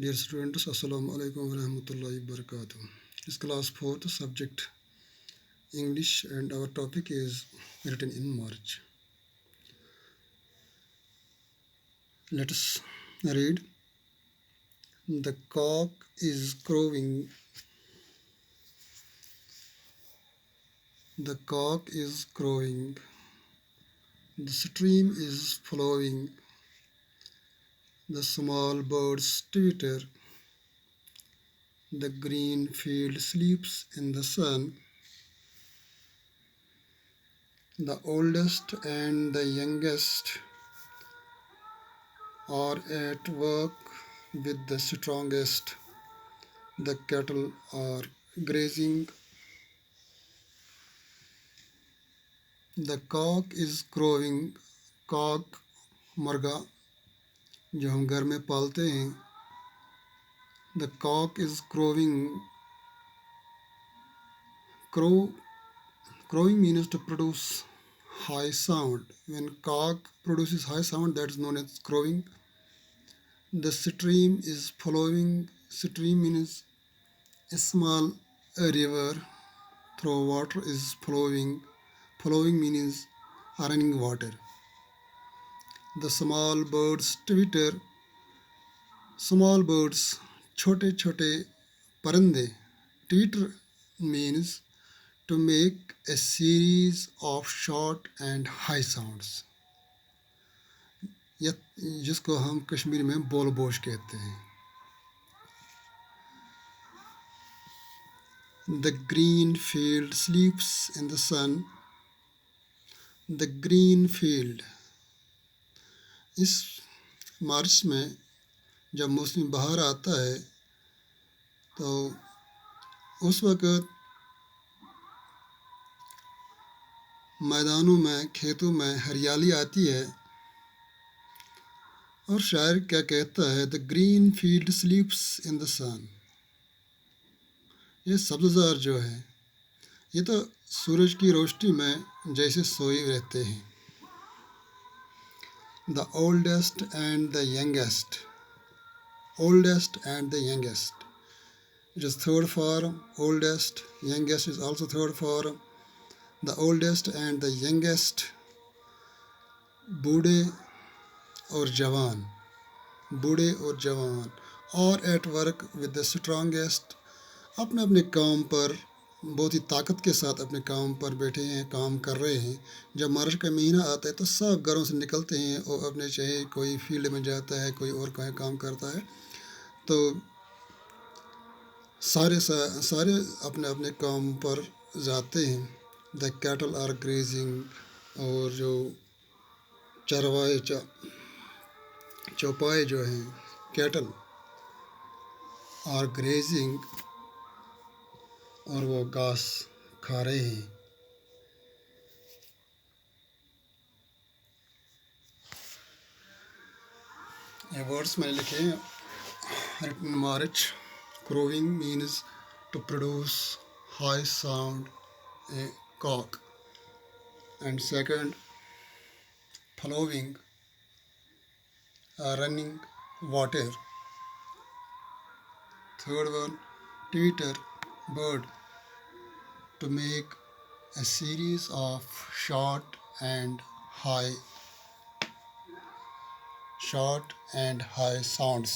Dear students, Assalamu alaikum wa rahmatullahi wa barakatuh. This class 4th subject English and our topic is written in March. Let us read. The cock is crowing. The cock is crowing. The stream is flowing. The small birds twitter. The green field sleeps in the sun. The oldest and the youngest are at work with the strongest. The cattle are grazing. The cock is crowing. Cock मुर्गा जो हम घर में पालते हैं. The cock is crowing. Crowing means to produce high sound. When cock produces high sound, that is known as crowing. The stream is flowing. Stream means a small river through water is flowing. Flowing means running water. The small birds twitter. Small birds, छोटे छोटे परिंदे. Twitter means to make a series of short and high sounds. जिसको हम कश्मीरी में बोल बोश कहते हैं. The green field sleeps in the sun. The green field. इस मार्च में जब मौसम बहार आता है तो उस वक़्त मैदानों में, खेतों में हरियाली आती है. और शायर क्या कहता है? The green field sleeps in the sun. ये सब्ज़ार जो है ये तो सूरज की रोशनी में जैसे सोए रहते हैं. The oldest and the youngest. Oldest and the youngest. It is third form. Oldest, youngest is also third form. The oldest and the youngest. बूढ़े और जवान. बूढ़े और जवान. और at work with the strongest. अपने अपने काम पर बहुत ही ताकत के साथ अपने काम पर बैठे हैं, काम कर रहे हैं. जब मार्च का महीना आता है तो सब घरों से निकलते हैं और अपने चाहे कोई फील्ड में जाता है, कोई और कहीं काम करता है, तो सारे अपने अपने काम पर जाते हैं. The cattle are grazing. और जो चरवाहे चौपाए जो हैं, कैटल आर ग्रेजिंग, और वो घास खा रहे हैं. ये वर्ड्स मैंने लिखे हैं. written March. Crowing means to produce high sound, a cock. And second, flowing, running water. Third one, twitter, bird, to make a series of short and high sounds.